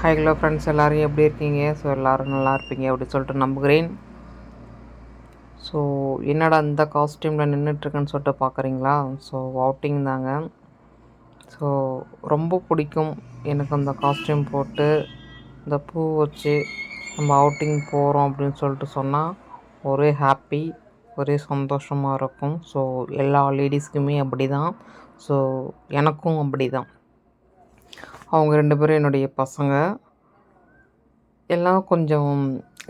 Hi hello friends, எல்லோரும் எப்படி இருக்கீங்க? ஸோ எல்லோரும் நல்லா இருப்பீங்க அப்படி சொல்லிட்டு நம்புகிறேன். ஸோ என்னடா இந்த காஸ்டியூமில் நின்றுட்டுருக்குன்னு சொல்லிட்டு பார்க்குறீங்களா? ஸோ அவுட்டிங் தாங்க. ஸோ ரொம்ப பிடிக்கும் எனக்கு அந்த காஸ்டியூம் போட்டு இந்த பூ வச்சு நம்ம அவுட்டிங் போகிறோம் அப்படின்னு சொல்லிட்டு சொன்னால் ஒரே ஹாப்பி, ஒரே சந்தோஷமாக இருக்கும். ஸோ எல்லா லேடிஸ்க்குமே அப்படி தான். ஸோ எனக்கும் அப்படி தான். அவங்க 2 பேரும் என்னுடைய பசங்க. எல்லாம் கொஞ்சம்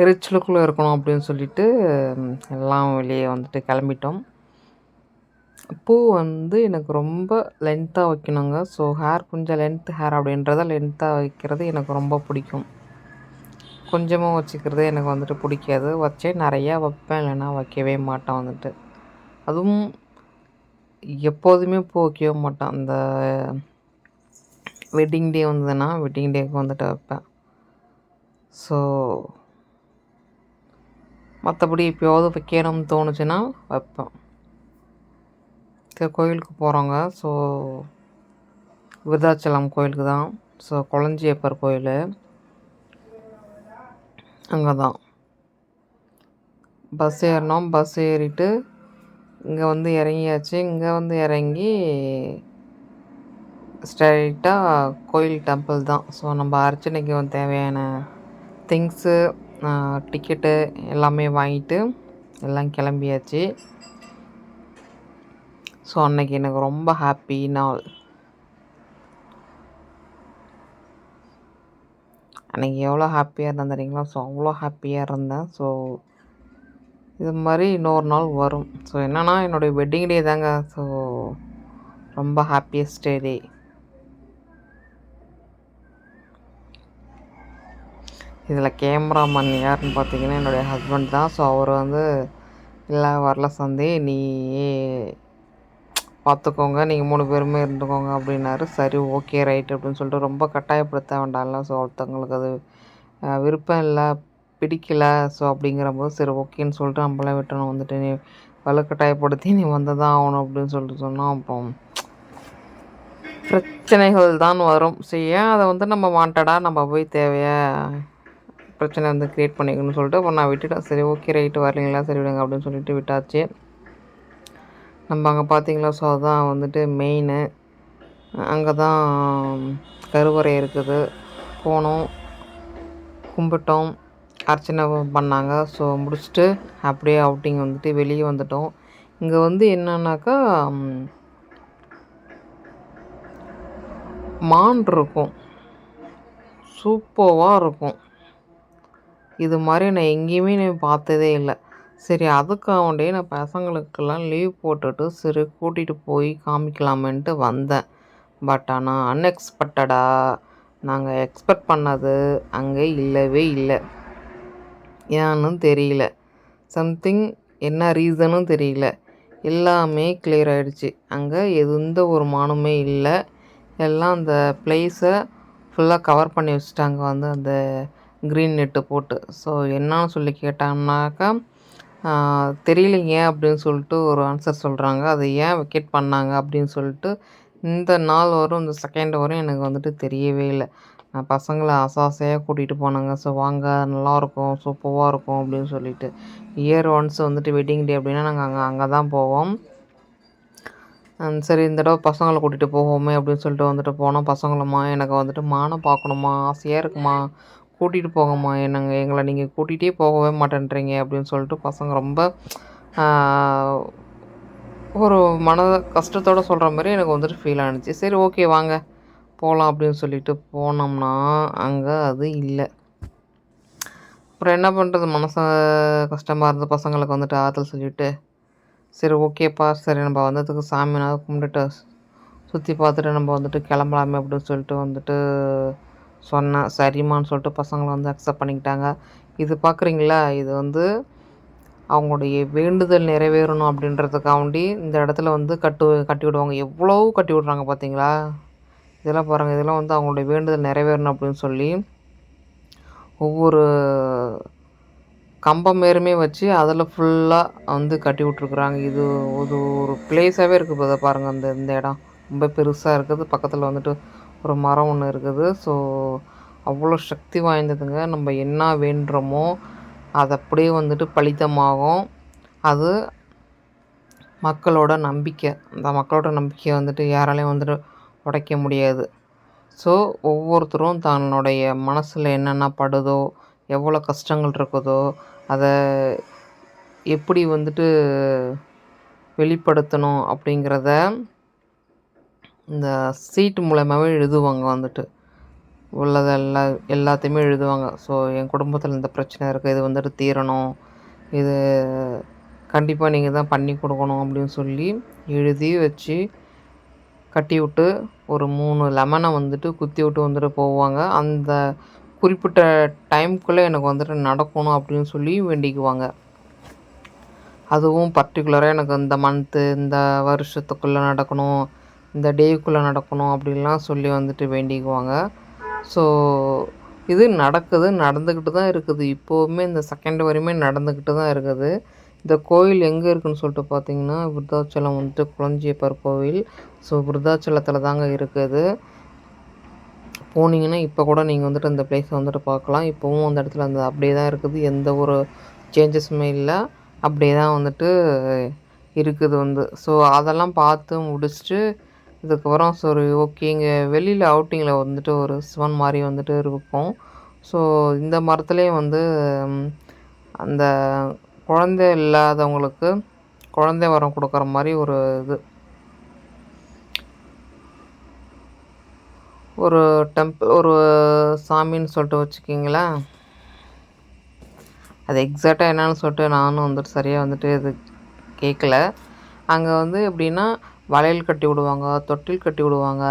ரிச் லுக்கில் இருக்கணும் அப்படின்னு சொல்லிட்டு எல்லாம் வெளியே வந்துட்டு கிளம்பிட்டோம். பூ வந்து எனக்கு ரொம்ப லென்த்தாக வைக்கணுங்க. ஸோ ஹேர் கொஞ்சம் ஹேர் அப்படின்றத லென்த்தாக வைக்கிறது எனக்கு ரொம்ப பிடிக்கும். கொஞ்சமாக வச்சுக்கிறது எனக்கு வந்துட்டு பிடிக்காது. வச்சே நிறையா வைப்பேன், இல்லைன்னா வைக்கவே மாட்டேன் வந்துட்டு. அதுவும் எப்போதுமே பூ வைக்கவே மாட்டேன். அந்த வெட்டிங் டே வந்ததுன்னா வெட்டிங் டேக்கு வந்துட்டு வைப்பேன். ஸோ மற்றபடி எப்போயாவது வைக்கணும்னு தோணுச்சுன்னா வைப்பேன். கோயிலுக்கு போகிறோங்க. ஸோ விருதாச்சலம் கோயிலுக்கு தான். ஸோ கொளஞ்சியப்பர் கோயில் அங்கே தான் பஸ் ஏறினோம். பஸ் ஏறிட்டு இங்கே வந்து இறங்கியாச்சு. இங்கே வந்து இறங்கி ஸ்ட்ரைட்டாக கோயில் டெம்பிள் தான். ஸோ நம்ம அர்ச்சனைக்கு வந்து தேவையான திங்ஸு, டிக்கெட்டு எல்லாமே வாங்கிட்டு எல்லாம் கிளம்பியாச்சு. ஸோ அன்றைக்கி எனக்கு ரொம்ப ஹாப்பி நாள். அன்றைக்கி எவ்வளோ ஹாப்பியாக இருந்தேன் தெரியுங்களா? ஸோ அவ்வளோ ஹாப்பியாக இருந்தேன். ஸோ இது மாதிரி இன்னொரு நாள் வரும். ஸோ என்னென்னா என்னுடைய வெட்டிங் டே தாங்க. ஸோ ரொம்ப ஹாப்பியஸ்ட் டே. இதில் கேமராமேன் யாருன்னு பார்த்தீங்கன்னா என்னுடைய ஹஸ்பண்ட் தான். ஸோ அவர் வந்து இல்லை வரல சந்தி, நீ பார்த்துக்கோங்க, நீங்கள் 3 பேருமே இருந்துக்கோங்க அப்படின்னாரு. சரி, ஓகே, ரைட் அப்படின்னு சொல்லிட்டு ரொம்ப கட்டாயப்படுத்த வேண்டாம்ல. ஸோ ஒருத்தவங்களுக்கு அது விருப்பம் இல்லை, பிடிக்கல. ஸோ அப்படிங்கிறபோது சரி ஓகேன்னு சொல்லிட்டு நம்மளே விட்டணும். வந்துட்டு நீ வலுக்கட்டாயப்படுத்தி நீ வந்து தான் ஆகணும் அப்படின்னு சொல்லிட்டு சொன்னோம். அப்புறம் பிரச்சனைகள் தான் வரும். சரி, ஏன் அதை வந்து நம்ம வாண்டடாக நம்ம போய் தேவையா பிரச்சனை வந்து க்ரியேட் பண்ணிக்கணும்னு சொல்லிட்டு அப்புறம் நான் விட்டுட்டேன். சரி ஓகே ரைட்டு, வரலீங்களா, சரி விடுங்க அப்படின்னு சொல்லிட்டு விட்டாச்சு. நம்ம அங்கே பார்த்தீங்களா? ஸோ அதுதான் வந்துட்டு மெயினு. அங்கே தான் கருவறை இருக்குது. போனோம், கும்பிட்டோம், அர்ச்சனை பண்ணாங்க. ஸோ முடிச்சுட்டு அப்படியே அவுட்டிங் வந்துட்டு வெளியே வந்துட்டோம். இங்கே வந்து என்னன்னாக்கா மான் இருக்கும், சூப்பராக இருக்கும். இது மாதிரி நான் எங்கேயுமே நான் பார்த்ததே இல்லை. சரி, அதுக்காகவே நான் பசங்களுக்கெல்லாம் லீவ் போட்டுட்டு சரி கூட்டிகிட்டு போய் காமிக்கலாமேன்ட்டு வந்தேன். பட் ஆனால் அன்எக்ஸ்பெக்டடாக நாங்கள் எக்ஸ்பெக்ட் பண்ணது அங்கே இல்லவே இல்லை. ஏன்னு தெரியல, சம்திங் என்ன ரீசனும் தெரியல. எல்லாமே கிளியர் ஆகிடுச்சு. அங்கே எந்த ஒரு மானுமே இல்லை. எல்லாம் அந்த பிளேஸை ஃபுல்லாக கவர் பண்ணி வச்சுட்டாங்க வந்து அந்த க்ரீன் நெட்டு போட்டு. ஸோ என்னான்னு சொல்லி கேட்டாங்கனாக்கா தெரியலைங்க அப்படின்னு சொல்லிட்டு ஒரு ஆன்சர் சொல்கிறாங்க. அது ஏன் வெக்கேட் பண்ணாங்க அப்படின்னு சொல்லிட்டு இந்த நாள் வரும், இந்த செகண்ட் வரும் எனக்கு வந்துட்டு தெரியவே இல்லை. நான் பசங்களை ஆசையாக கூட்டிகிட்டு போனாங்க. ஸோ வாங்க, நல்லாயிருக்கும், சூப்பராக இருக்கும் அப்படின்னு சொல்லிட்டு. இயர் ஒன்ஸ் வந்துட்டு வெட்டிங் டே அப்படின்னா நாங்கள் அங்கே தான் போவோம். சரி இந்த தடவை பசங்களை கூட்டிகிட்டு போவோமே அப்படின்னு சொல்லிட்டு வந்துட்டு போனோம். பசங்களும்மா எனக்கு வந்துட்டு மானை பார்க்கணுமா, ஆசையாக இருக்குமா, கூட்டிகிட்டு போங்கம்மா, எங்களை நீங்கள் கூட்டிகிட்டே போகவே மாட்டேன்றீங்க அப்படின்னு சொல்லிட்டு பசங்க ரொம்ப ஒரு மன கஷ்டத்தோடு சொல்கிற மாதிரி எனக்கு வந்துட்டு ஃபீல் ஆணுச்சு. சரி ஓகே வாங்க போகலாம் அப்படின்னு சொல்லிட்டு போனோம்னா அங்கே அது இல்லை. அப்புறம் என்ன பண்ணுறது, மனசு கஷ்டமாக இருந்த பசங்களுக்கு வந்துட்டு ஆறுதல் சொல்லிவிட்டு சரி ஓகேப்பா, சரி நம்ம வந்ததுக்கு சாமினாவது கும்பிட்டுட்டு சுற்றி பார்த்துட்டு நம்ம வந்துட்டு கிளம்பலாமே அப்படின்னு சொல்லிட்டு வந்துட்டு சொன்னேன். சரிம்மான்னு சொல்லிட்டு பசங்களை வந்து அக்செப்ட் பண்ணிக்கிட்டாங்க. இது பார்க்குறீங்களா, இது வந்து அவங்களுடைய வேண்டுதல் நிறைவேறணும் அப்படின்றதுக்காண்டி இந்த இடத்துல வந்து கட்டி விடுவாங்க. எவ்வளோ கட்டி விட்றாங்க பார்த்தீங்களா? இதெல்லாம் பாருங்கள், இதெல்லாம் வந்து அவங்களுடைய வேண்டுதல் நிறைவேறணும் அப்படின்னு சொல்லி ஒவ்வொரு கம்பம் மாரியுமே வச்சு அதில் ஃபுல்லாக வந்து கட்டி விட்ருக்குறாங்க. இது ஒரு பிளேஸாகவே இருக்குது. அதை பாருங்கள், இந்த இடம் ரொம்ப பெருசாக இருக்குது. பக்கத்தில் வந்துட்டு ஒரு மரம் ஒன்று இருக்குது. ஸோ அவ்வளோ சக்தி வாய்ந்ததுங்க. நம்ம என்ன வேண்டுறோமோ அது அப்படியே வந்துட்டு பலிதமாகும். அது மக்களோட நம்பிக்கை. அந்த மக்களோட நம்பிக்கையை வந்துட்டு யாராலையும் வந்துட்டு உடைக்க முடியாது. ஸோ ஒவ்வொருத்தரும் தன்னுடைய மனசில் என்னென்ன படுதோ, எவ்வளோ கஷ்டங்கள் இருக்குதோ, அதை எப்படி வந்துட்டு வெளிப்படுத்தணும் அப்படிங்கிறத இந்த சீட்டு மூலமாகவே எழுதுவாங்க வந்துட்டு. உள்ளது எல்லாத்தையுமே எழுதுவாங்க. ஸோ என் குடும்பத்தில் இந்த பிரச்சனை இருக்குது, இது வந்துட்டு தீரணும், இது கண்டிப்பாக நீங்கள் தான் பண்ணி கொடுக்கணும் அப்படின்னு சொல்லி எழுதி வச்சு கட்டி விட்டு ஒரு 3 லெமனை வந்துட்டு குத்தி விட்டு வந்துட்டு போவாங்க. அந்த குறிப்பிட்ட டைம்குள்ளே எனக்கு வந்துட்டு நடக்கணும் அப்படின்னு சொல்லி வேண்டிக்குவாங்க. அதுவும் பர்டிகுலராக எனக்கு இந்த மந்த்து, இந்த வருஷத்துக்குள்ளே நடக்கணும், இந்த டேக்குள்ளே நடக்கணும் அப்படின்லாம் சொல்லி வந்துட்டு வேண்டிக்குவாங்க. ஸோ இது நடந்துக்கிட்டு தான் இருக்குது. இப்போவுமே இந்த செகண்ட் வரையுமே நடந்துக்கிட்டு தான் இருக்குது. இந்த கோயில் எங்கே இருக்குதுன்னு சொல்லிட்டு பார்த்தீங்கன்னா, விருத்தாச்சலம் வந்துட்டு குளஞ்சியப்பர் கோவில். ஸோ விருத்தாச்சலத்தில் தாங்க இருக்குது. போனீங்கன்னா இப்போ கூட நீங்கள் வந்துட்டு அந்த பிளேஸை வந்துட்டு பார்க்கலாம். இப்போவும் அந்த இடத்துல அப்படியே தான் இருக்குது. எந்த ஒரு சேஞ்சஸுமே இல்லை. அப்படியே தான் வந்துட்டு இருக்குது வந்து. ஸோ அதெல்லாம் பார்த்து முடிச்சுட்டு இதுக்கப்புறம் சரி ஓகே, இங்கே வெளியில் அவுட்டிங்கில் வந்துட்டு ஒரு சிவன் மாதிரி வந்துட்டு இருக்கும். ஸோ இந்த மரத்துலேயே வந்து அந்த குழந்தை இல்லாதவங்களுக்கு குழந்தை வரம் கொடுக்குற மாதிரி ஒரு இது ஒரு ஒரு சாமின்னு சொல்லிட்டு வச்சுக்கிங்களேன். அது எக்ஸாக்டாக என்னன்னு சொல்லிட்டு நானும் வந்துட்டு சரியாக வந்துட்டு இது கேட்கல. அங்கே வந்து எப்படின்னா வளையல் கட்டி விடுவாங்க, தொட்டில் கட்டி விடுவாங்க.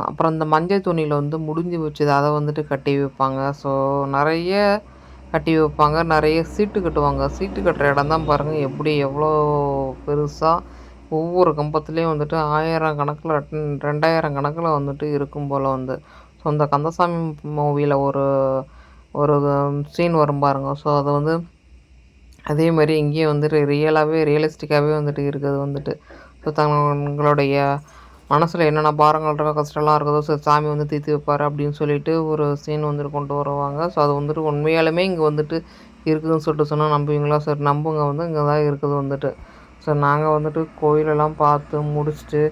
அப்புறம் இந்த மஞ்சள் துணியில் வந்து முடிஞ்சு வச்சது அதை வந்துட்டு கட்டி வைப்பாங்க. ஸோ நிறைய கட்டி வைப்பாங்க. நிறைய சீட்டு கட்டுவாங்க. சீட்டு கட்டுற இடம் தான் பாருங்கள் எப்படி எவ்வளோ பெருசாக ஒவ்வொரு கம்பத்துலேயும் வந்துட்டு 1000 கணக்கில் 2000 கணக்கில் வந்துட்டு இருக்கும் போல் வந்து. ஸோ அந்த கந்தசாமி மூவியில் ஒரு ஒரு சீன் வரும் பாருங்க. ஸோ அது வந்து அதே மாதிரி இங்கேயும் வந்துட்டு ரியலிஸ்டிக்காகவே வந்துட்டு இருக்குது வந்துட்டு. ஸோ தங்களுடைய மனசில் என்னென்ன பாரங்கள் இருக்கோ, கஷ்டம்லாம் இருக்குதோ, ஸோ சாமி வந்து தீர்த்து வைப்பார் அப்படின்னு சொல்லிட்டு ஒரு சீன் வந்துட்டு கொண்டு வருவாங்க. ஸோ அது வந்துட்டு உண்மையாலுமே இங்கே வந்துட்டு இருக்குதுன்னு சொல்லிட்டு சொன்னால் நம்புவீங்களா? சரி நம்புங்க, வந்து இங்கே தான் இருக்குது வந்துட்டு. ஸோ நாங்கள் வந்துட்டு கோயிலெல்லாம் பார்த்து முடிச்சுட்டு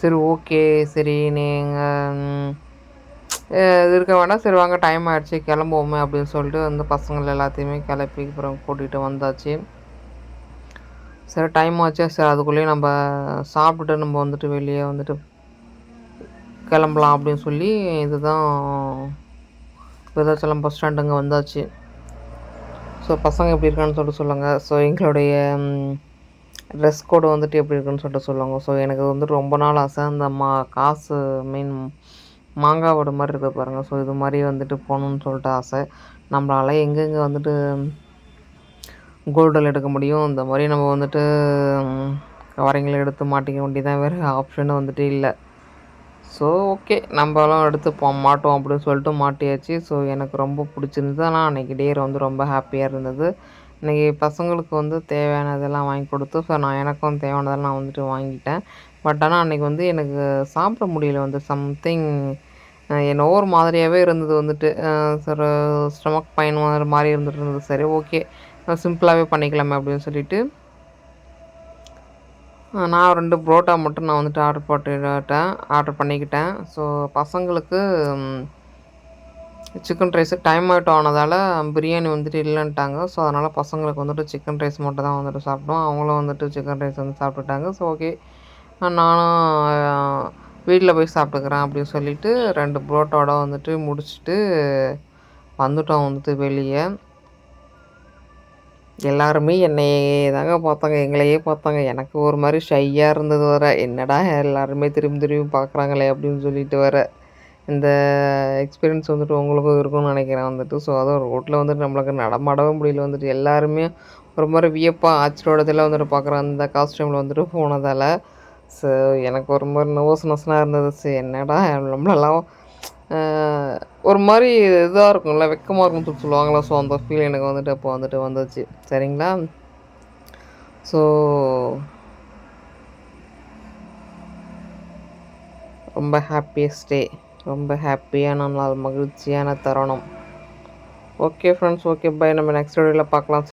சரி ஓகே, சரி நீங்கள் இது இருக்க வேண்டாம், சரி வாங்க டைம் ஆகிடுச்சி கிளம்புவோமே அப்படின்னு சொல்லிட்டு வந்து பசங்கள் எல்லாத்தையுமே கிளப்பி அப்புறம் கூட்டிகிட்டு வந்தாச்சு. சரி டைம் ஆச்சு, சரி அதுக்குள்ளேயே நம்ம சாப்பிட்டுட்டு நம்ம வந்துட்டு வெளியே வந்துட்டு கிளம்பலாம் அப்படின்னு சொல்லி இதுதான் விருதாச்சலம் பஸ் ஸ்டாண்டுங்க வந்தாச்சு. ஸோ பசங்க எப்படி இருக்கான்னு சொல்லிட்டு சொல்லுங்கள். ஸோ எங்களுடைய ட்ரெஸ் கோடு வந்துட்டு எப்படி இருக்குன்னு சொல்லிட்டு சொல்லுவாங்க. ஸோ எனக்கு வந்துட்டு ரொம்ப நாள் ஆசை அந்த காசு மாங்காய் வடை மாதிரி இருக்குது பாருங்கள். ஸோ இது மாதிரி வந்துட்டு போகணுன்னு சொல்லிட்டு ஆசை. நம்மளால் எங்கெங்கே வந்துட்டு கோல்டில் எடுக்க முடியும், இந்த மாதிரி நம்ம வந்துட்டு கவரிங்கில் எடுத்து மாட்டிக்க வேண்டியதான், வேறு ஆப்ஷனும் வந்துட்டு இல்லை. ஸோ ஓகே, நம்மளாம் எடுத்து மாட்டோம் அப்படின்னு சொல்லிட்டு மாட்டியாச்சு. ஸோ எனக்கு ரொம்ப பிடிச்சிருந்தது. ஆனால் அன்றைக்கி டே வந்து ரொம்ப ஹாப்பியாக இருந்தது. இன்றைக்கி பசங்களுக்கு வந்து தேவையானதெல்லாம் வாங்கி கொடுத்து, ஸோ எனக்கும் தேவையானதெல்லாம் நான் வந்துட்டு வாங்கிட்டேன். பட் ஆனால் அன்றைக்கி வந்து எனக்கு சாப்பிட முடியல வந்து சம்திங் என்னவோ ஒரு மாதிரியாகவே இருந்தது வந்துட்டு. சரி ஸ்டொமக் பெயின் மாதிரி இருந்துட்டு இருந்தது. சரி ஓகே, சிம்பிளாகவே பண்ணிக்கலாமே அப்படின்னு சொல்லிட்டு நான் 2 புரோட்டா மட்டும் நான் வந்துட்டு ஆர்டர் பண்ணிக்கிட்டேன். ஸோ பசங்களுக்கு சிக்கன் ரைஸு டைம் அவுட் ஆனதால் பிரியாணி வந்துட்டு இல்லைன்ட்டாங்க. ஸோ அதனால் பசங்களுக்கு வந்துட்டு சிக்கன் ரைஸ் மட்டும் தான் வந்துட்டு சாப்பிட்டோம். அவங்களும் வந்துட்டு சிக்கன் ரைஸ் வந்து சாப்பிட்டுட்டாங்க. ஸோ ஓகே, நானும் வீட்டில் போய் சாப்பிட்டுக்கிறேன் அப்படின்னு சொல்லிவிட்டு 2 புரோட்டாவோட வந்துட்டு முடிச்சுட்டு வந்துட்டோம் வந்துட்டு வெளியே. எல்லாருமே என்னையே தாங்க பார்த்தாங்க, எங்களையே பார்த்தாங்க. எனக்கு ஒரு மாதிரி ஷையாக இருந்தது வேறு. என்னடா எல்லாருமே திரும்பி திரும்பி பார்க்குறாங்களே அப்படின்னு சொல்லிட்டு வேறு. இந்த எக்ஸ்பீரியன்ஸ் வந்துட்டு உங்களுக்கும் இருக்கும்னு நினைக்கிறேன் வந்துட்டு. ஸோ அதுவும் ரோட்டில் வந்துட்டு நம்மளுக்கு நடமாடவே முடியல வந்துட்டு. எல்லாருமே ஒரு மாதிரி வியப்பாக ஆச்சரியோடத்தில் வந்துட்டு பார்க்குறேன் அந்த காஸ்ட்யூமில் வந்துட்டு போனதால். ஸோ எனக்கு ஒரு மாதிரி நர்வஸ்னஸ்லாம் இருந்தது. சரி என்னடா நம்மளெல்லாம் ஒரு மாதிரி இதாக இருக்கும்ல, வெக்கமாக இருக்கும்னு சொல்லி சொல்லுவாங்களா. ஸோ அந்த ஃபீல் எனக்கு வந்துட்டு அப்போ வந்துட்டு வந்துச்சு. சரிங்களா. ஸோ ரொம்ப ஹாப்பியஸ்ட் டே. ரொம்ப ஹாப்பியான நாள், மகிழ்ச்சியான தருணம். Okay friends, okay bye. நம்ம நெக்ஸ்ட் வீடியோவில் பார்க்கலாம்.